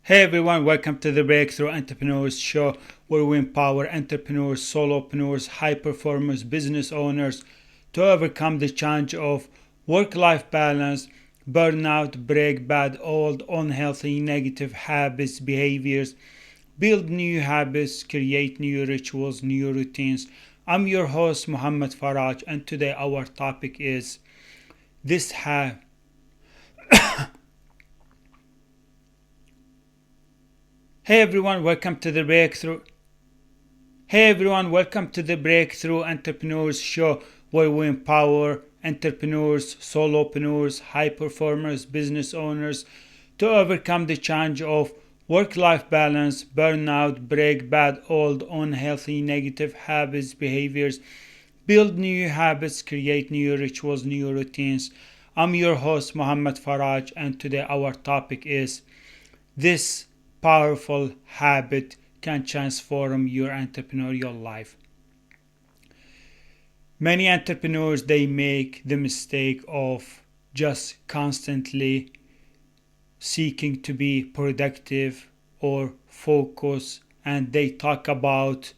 Hey everyone, welcome to the Breakthrough Entrepreneurs Show, where we empower entrepreneurs, solopreneurs, high performers, business owners to overcome the challenge of work-life balance, burnout, break bad, old, unhealthy, negative habits, behaviors, build new habits, create new rituals, new routines. I'm your host, Muhammad Faraj, and today our topic is this habit. Hey everyone, welcome to the Breakthrough. Hey everyone, welcome to the Breakthrough Entrepreneurs Show, where we empower entrepreneurs, solopreneurs, high performers, business owners to overcome the challenge of work-life balance, burnout, break bad, old, unhealthy, negative habits, behaviors, build new habits, create new rituals, new routines. I'm your host, Muhammad Faraj, and today our topic is this powerful habit can transform your entrepreneurial life. Many entrepreneurs, they make the mistake of just constantly seeking to be productive or focus, and they talk about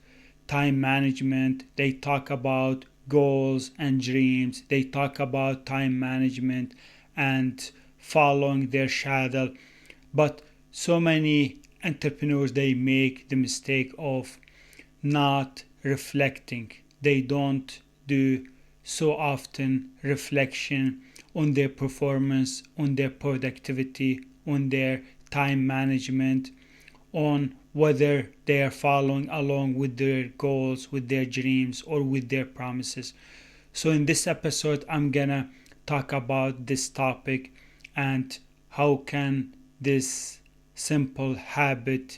time management, they talk about goals and dreams, they talk about time management and following their shadow. But so many entrepreneurs, they make the mistake of not reflecting. They don't do so often reflection on their performance, on their productivity, on their time management, on whether they are following along with their goals, with their dreams, or with their promises. So in this episode, I'm gonna talk about this topic and how can this simple habit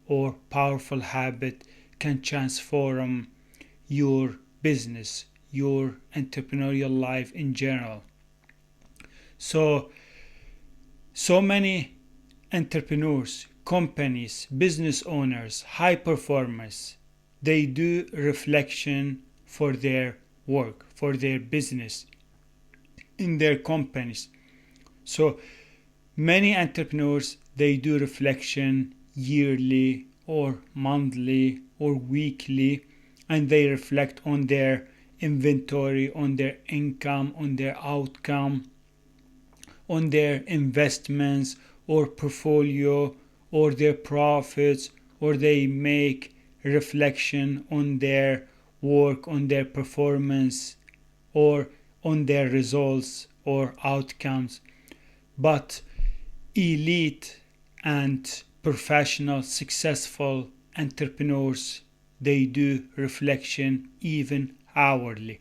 or powerful habit can transform your business, your entrepreneurial life in general. So many entrepreneurs, companies, business owners, high performers, they do reflection for their work, for their business, in their companies. So many entrepreneurs, they do reflection yearly or monthly or weekly, and they reflect on their inventory, on their income, on their outcome, on their investments or portfolio or their profits, or they make reflection on their work, on their performance, or on their results or outcomes. But elite and professional successful entrepreneurs, they do reflection even hourly,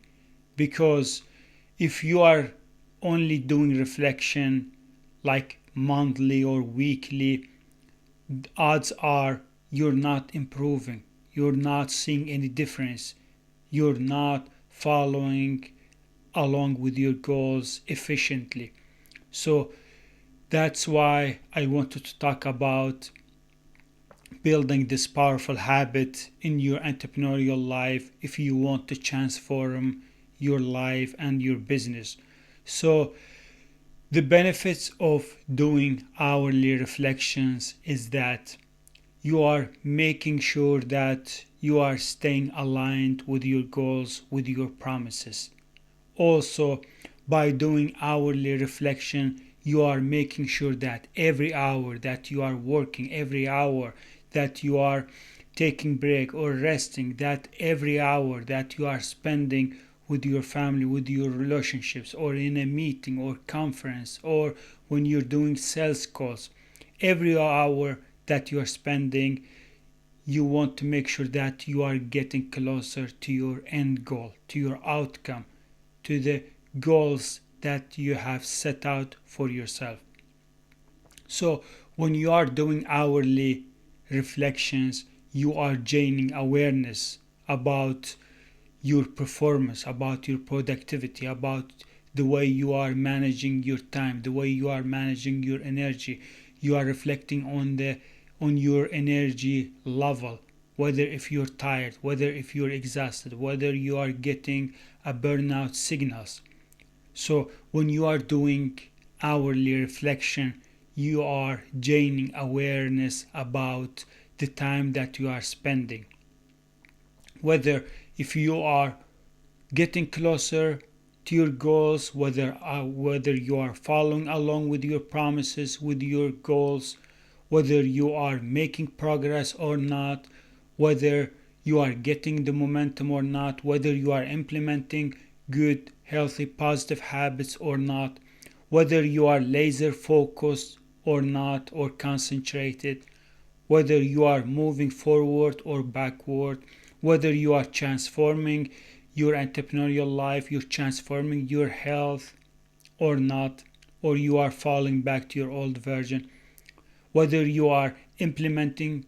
because if you are only doing reflection like monthly or weekly, odds are you're not improving, you're not seeing any difference, you're not following along with your goals efficiently. So that's why I wanted to talk about building this powerful habit in your entrepreneurial life if you want to transform your life and your business. So the benefits of doing hourly reflections is that you are making sure that you are staying aligned with your goals, with your promises. Also, by doing hourly reflection, you are making sure that every hour that you are working, every hour that you are taking break or resting, that every hour that you are spending with your family, with your relationships, or in a meeting or conference, or when you're doing sales calls, every hour that you are spending, you want to make sure that you are getting closer to your end goal, to your outcome, to the goals that you have set out for yourself. So when you are doing hourly reflections, you are gaining awareness about your performance, about your productivity, about the way you are managing your time, the way you are managing your energy. You are reflecting on your energy level, whether if you're tired, whether if you're exhausted, whether you are getting a burnout signals. So when you are doing hourly reflection, you are gaining awareness about the time that you are spending. Whether if you are getting closer to your goals, whether you are following along with your promises, with your goals, whether you are making progress or not, whether you are getting the momentum or not, whether you are implementing good, healthy, positive habits or not, whether you are laser focused or not, or concentrated, whether you are moving forward or backward, whether you are transforming your entrepreneurial life, you're transforming your health or not, or you are falling back to your old version, whether you are implementing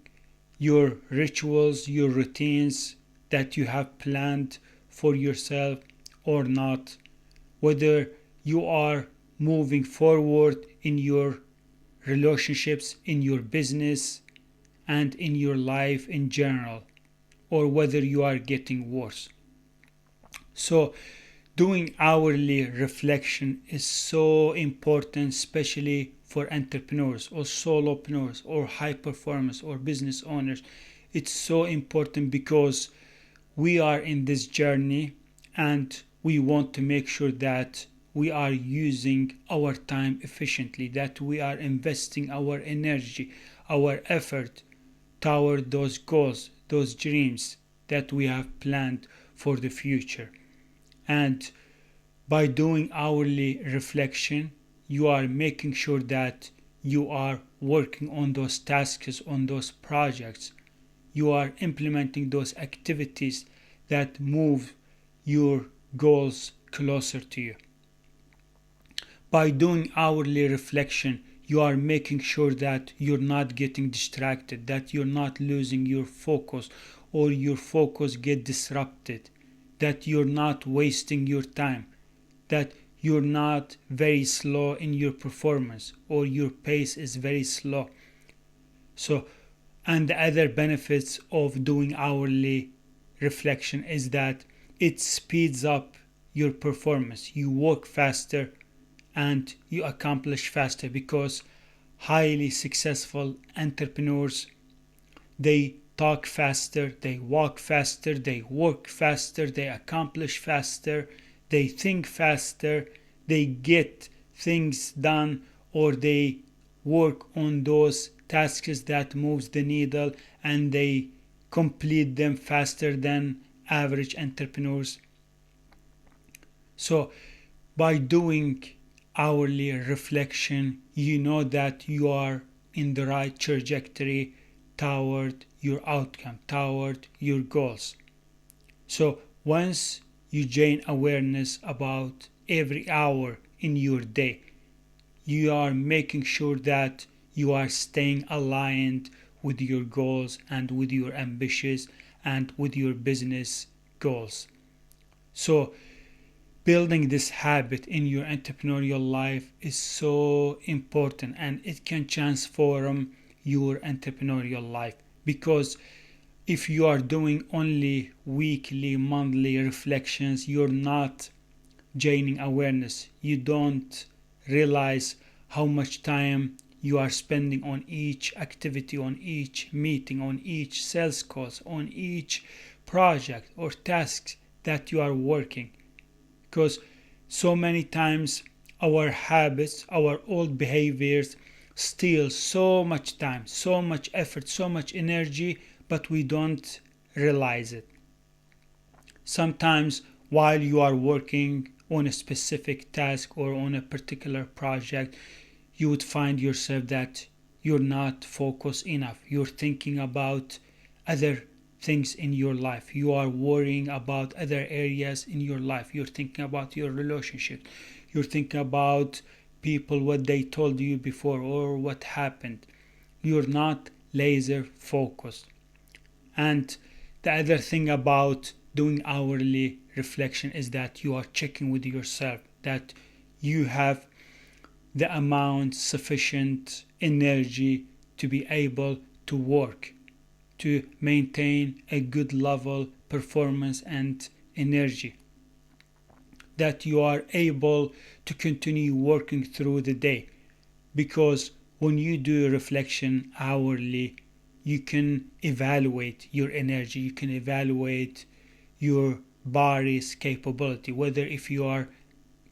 your rituals, your routines that you have planned for yourself or not, whether you are moving forward in your relationships, in your business, and in your life in general, or whether you are getting worse. So, doing hourly reflection is so important, especially for entrepreneurs or solopreneurs or high performers or business owners. It's so important because we are in this journey and we want to make sure that we are using our time efficiently, that we are investing our energy, our effort toward those goals, those dreams that we have planned for the future. And by doing hourly reflection, you are making sure that you are working on those tasks, on those projects. You are implementing those activities that move your goals closer to you. By doing hourly reflection, you are making sure that you're not getting distracted, that you're not losing your focus or your focus get disrupted, that you're not wasting your time, that you're not very slow in your performance or your pace is very slow. So, and the other benefits of doing hourly reflection is that it speeds up your performance. You work faster and you accomplish faster, because highly successful entrepreneurs, they talk faster, they walk faster, they work faster, they accomplish faster, they think faster, they get things done, or they work on those tasks that moves the needle and they complete them faster than average entrepreneurs. So by doing hourly reflection, you know that you are in the right trajectory toward your outcome, toward your goals. So once you gain awareness about every hour in your day, you are making sure that you are staying aligned with your goals and with your ambitions and with your business goals. So building this habit in your entrepreneurial life is so important, and it can transform your entrepreneurial life, because if you are doing only weekly, monthly reflections, you're not gaining awareness. You don't realize how much time you are spending on each activity, on each meeting, on each sales calls, on each project or task that you are working. Because so many times our habits, our old behaviors steal so much time, so much effort, so much energy, but we don't realize it. Sometimes while you are working on a specific task or on a particular project, you would find yourself that you're not focused enough. You're thinking about other things in your life. You are worrying about other areas in your life. You're thinking about your relationship. You're thinking about people, what they told you before or what happened. You're not laser focused. And the other thing about doing hourly reflection is that you are checking with yourself that you have the amount sufficient energy to be able to work, to maintain a good level performance and energy, that you are able to continue working through the day. Because when you do reflection hourly, you can evaluate your energy, you can evaluate your body's capability, whether if you are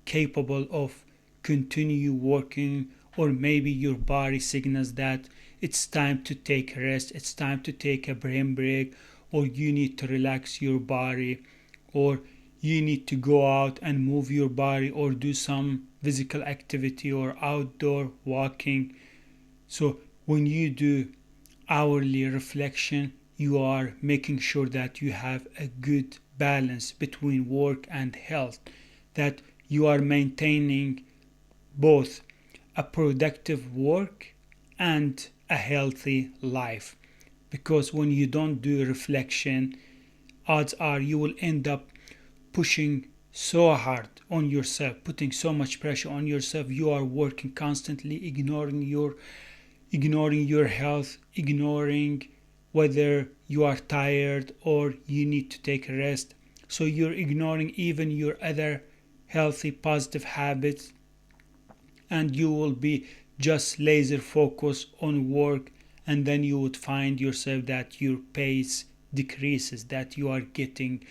capable of continue working, or maybe your body signals that it's time to take a rest, it's time to take a brain break, or you need to relax your body, or you need to go out and move your body or do some physical activity or outdoor walking. So when you do hourly reflection, you are making sure that you have a good balance between work and health, that you are maintaining both a productive work and a healthy life. Because when you don't do reflection, odds are you will end up pushing so hard on yourself, putting so much pressure on yourself. You are working constantly, ignoring your health, ignoring whether you are tired or you need to take a rest. So you're ignoring even your other healthy, positive habits, and you will be just laser focused on work, and then you would find yourself that your pace decreases, that you are getting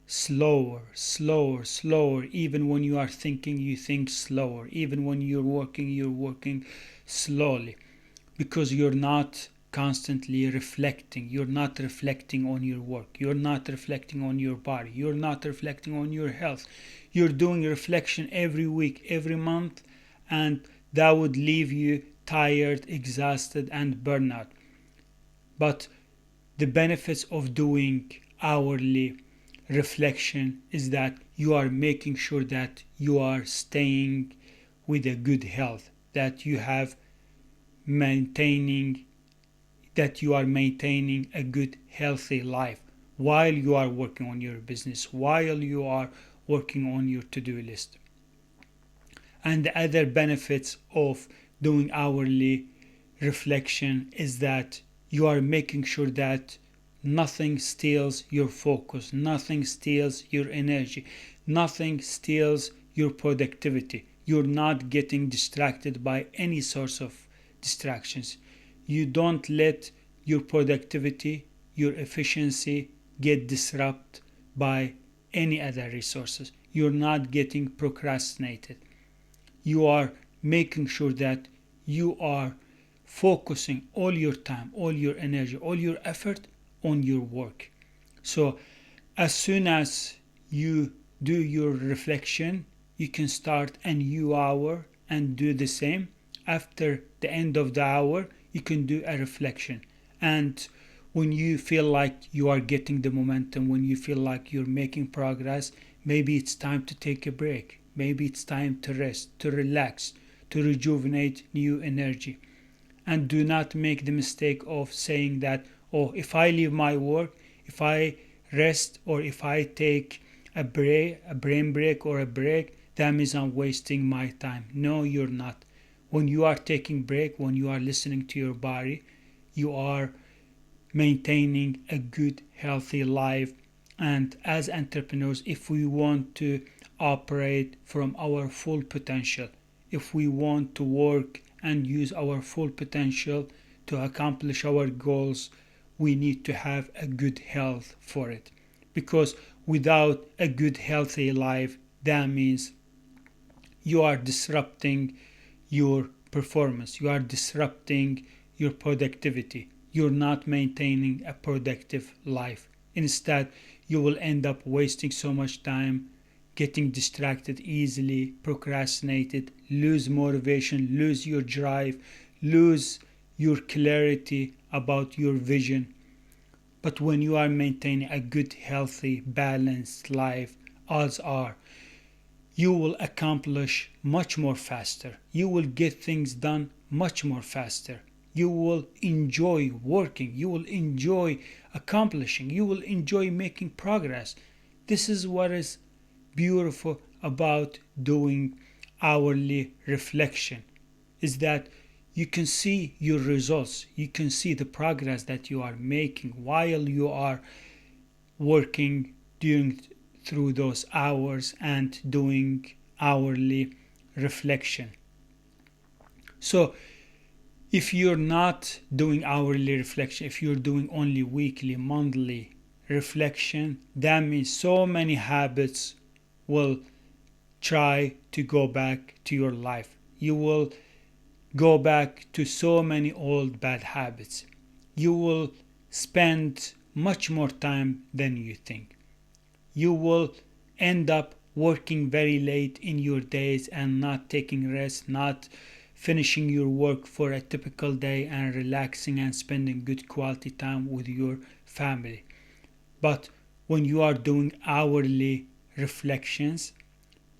slower. Even when you are thinking, you think slower. Even when you're working slowly, because you're not constantly reflecting. You're not reflecting on your work, you're not reflecting on your body, you're not reflecting on your health. You're doing reflection every week, every month, and that would leave you tired, exhausted, and burnout. But the benefits of doing hourly reflection is that you are making sure that you are staying with a good health, that you are maintaining a good healthy life while you are working on your business, while you are working on your to-do list. And the other benefits of doing hourly reflection is that you are making sure that nothing steals your focus, nothing steals your energy, nothing steals your productivity. You're not getting distracted by any source of distractions. You don't let your productivity, your efficiency get disrupted by any other resources. You're not getting procrastinated. You are making sure that you are focusing all your time, all your energy, all your effort on your work. So as soon as you do your reflection, you can start a new hour and do the same. After the end of the hour, you can do a reflection. And when you feel like you are getting the momentum, when you feel like you're making progress, maybe it's time to take a break. Maybe it's time to rest, to relax, to rejuvenate new energy. And do not make the mistake of saying that, oh, if I leave my work, if I rest, or if I take a brain break or a break, that means I'm wasting my time. No, you're not. When you are taking break, when you are listening to your body, you are maintaining a good, healthy life. And as entrepreneurs, if we want to operate from our full potential, if we want to work and use our full potential to accomplish our goals, we need to have a good health for it. Because without a good, healthy life, that means you are disrupting your performance, you are disrupting your productivity. You're not maintaining a productive life. Instead, you will end up wasting so much time, getting distracted easily, procrastinated, lose motivation, lose your drive, lose your clarity about your vision. But when you are maintaining a good, healthy, balanced life, odds are you will accomplish much more faster. You will get things done much more faster. You will enjoy working. You will enjoy accomplishing. You will enjoy making progress. This is what is beautiful about doing hourly reflection, is that you can see your results. You can see the progress that you are making while you are working through those hours and doing hourly reflection. So If you're not doing hourly reflection, if you're doing only weekly, monthly reflection, that means so many habits will try to go back to your life. You will go back to so many old bad habits. You will spend much more time than you think. You will end up working very late in your days and not taking rest, not finishing your work for a typical day and relaxing and spending good quality time with your family. But when you are doing hourly reflections,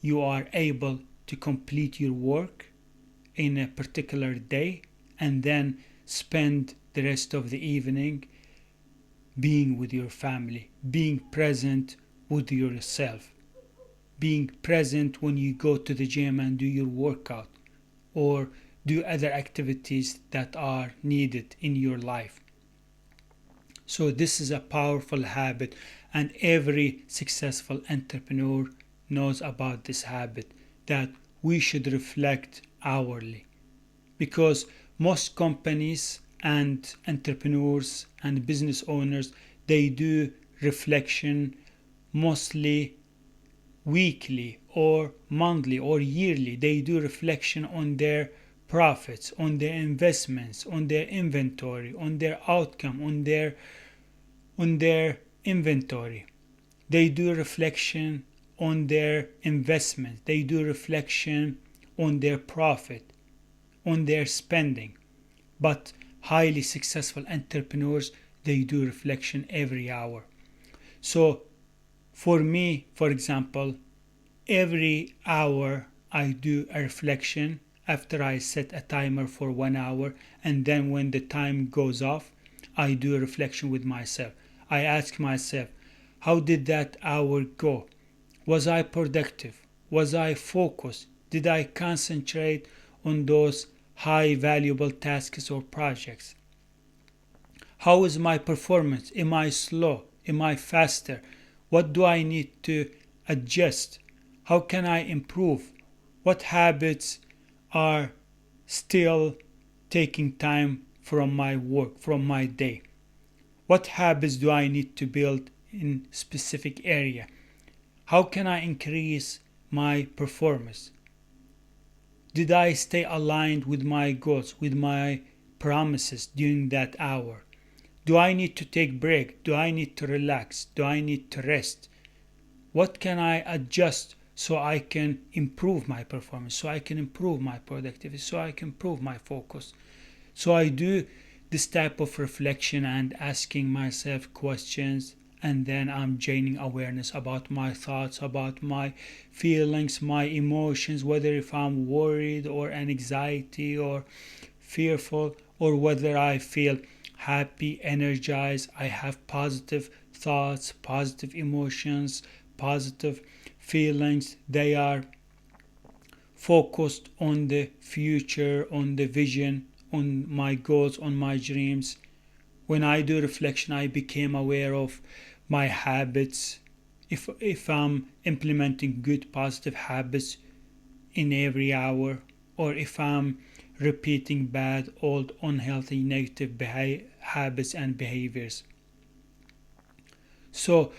you are able to complete your work in a particular day and then spend the rest of the evening being with your family, being present with yourself, being present when you go to the gym and do your workout or do other activities that are needed in your life. So this is a powerful habit, and every successful entrepreneur knows about this habit, that we should reflect hourly, because most companies and entrepreneurs and business owners, they do reflection mostly weekly or monthly or yearly. They do reflection on their profits, on their investments, on their inventory, on their outcome, on their inventory. They do reflection on their investment. They do reflection on their profit, on their spending. But highly successful entrepreneurs, they do reflection every hour. So for me, for example, every hour I do a reflection after I set a timer for 1 hour, and then when the time goes off, I do a reflection with myself. I ask myself, how did that hour go? Was I productive? Was I focused? Did I concentrate on those high valuable tasks or projects? How is my performance? Am I slow? Am I faster? What do I need to adjust? How can I improve? What habits are still taking time from my work, from my day? What habits do I need to build in specific area? How can I increase my performance? Did I stay aligned with my goals, with my promises during that hour? Do I need to take break? Do I need to relax? Do I need to rest? What can I adjust so I can improve my performance, so I can improve my productivity, so I can improve my focus? So I do this type of reflection and asking myself questions, and then I'm gaining awareness about my thoughts, about my feelings, my emotions, whether if I'm worried or anxiety or fearful, or whether I feel happy, energized, I have positive thoughts, positive emotions, positive feelings. They are focused on the future, on the vision, on my goals, on my dreams. When I do reflection, I became aware of my habits. If I'm implementing good positive habits in every hour, or if I'm repeating bad, old, unhealthy, negative habits and behaviors. So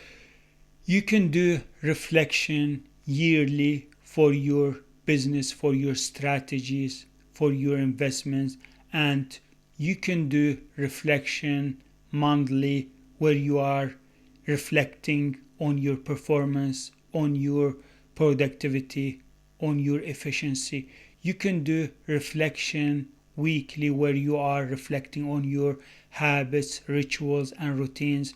you can do reflection yearly for your business, for your strategies, for your investments, and you can do reflection monthly where you are reflecting on your performance, on your productivity, on your efficiency. You can do reflection weekly where you are reflecting on your habits, rituals, and routines.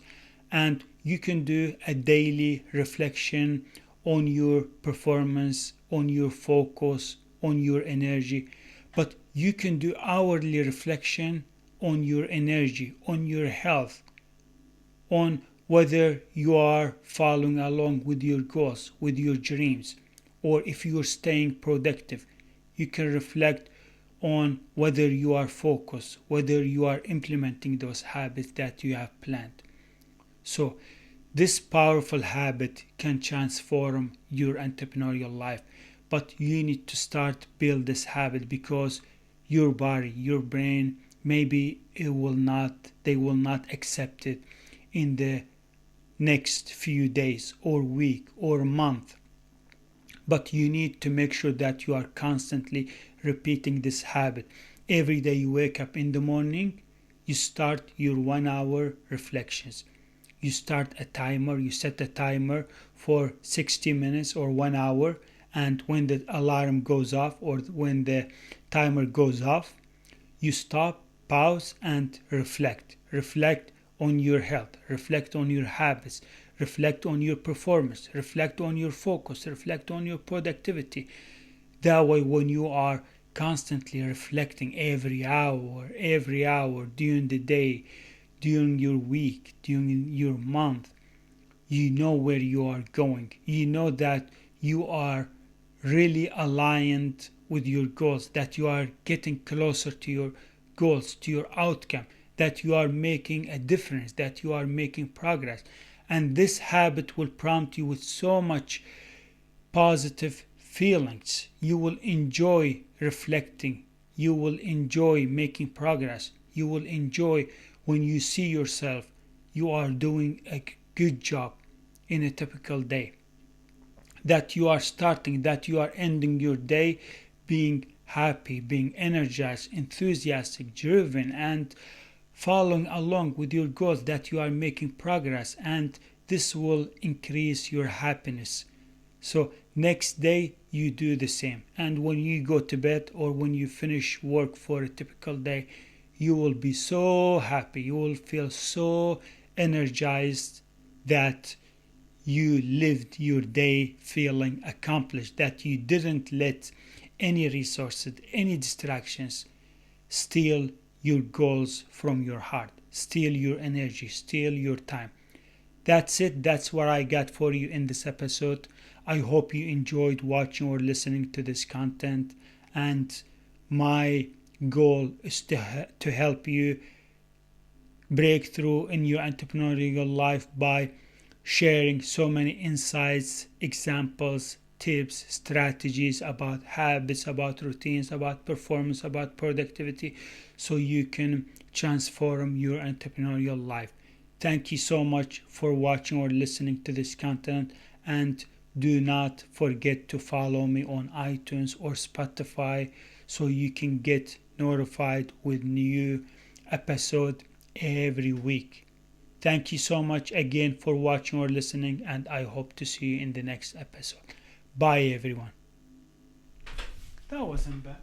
And you can do a daily reflection on your performance, on your focus, on your energy. But you can do hourly reflection on your energy, on your health, on whether you are following along with your goals, with your dreams, or if you are staying productive. You can reflect on whether you are focused, whether you are implementing those habits that you have planned. So this powerful habit can transform your entrepreneurial life, but you need to start build this habit, because your body, your brain, maybe they will not accept it in the next few days or week or month. But you need to make sure that you are constantly repeating this habit. Every day you wake up in the morning, you start your 1 hour reflections. You start a timer, you set a timer for 60 minutes or 1 hour, and when the alarm goes off or when the timer goes off, you stop, pause, and reflect. Reflect on your health, reflect on your habits, reflect on your performance, reflect on your focus, reflect on your productivity. That way, when you are constantly reflecting every hour during the day, during your week, during your month, you know where you are going. You know that you are really aligned with your goals, that you are getting closer to your goals, to your outcome, that you are making a difference, that you are making progress. And this habit will prompt you with so much positive feelings. You will enjoy reflecting. You will enjoy making progress. You will enjoy when you see yourself you are doing a good job in a typical day. That you are starting, that you are ending your day being happy, being energized, enthusiastic, driven, and following along with your goals, that you are making progress, and this will increase your happiness. So next day you do the same, and when you go to bed or when you finish work for a typical day, you will be so happy, you will feel so energized that you lived your day feeling accomplished, that you didn't let any resources, any distractions steal your goals from your heart, steal your energy, steal your time. That's it. That's what I got for you in this episode. I hope you enjoyed watching or listening to this content. And my goal is to help you break through in your entrepreneurial life by sharing so many insights, examples, tips, strategies about habits, about routines, about performance, about productivity, so you can transform your entrepreneurial life. Thank you so much for watching or listening to this content, and do not forget to follow me on iTunes or Spotify so you can get notified with new episode every week. Thank you so much again for watching or listening, and I hope to see you in the next episode. Bye everyone. That wasn't bad.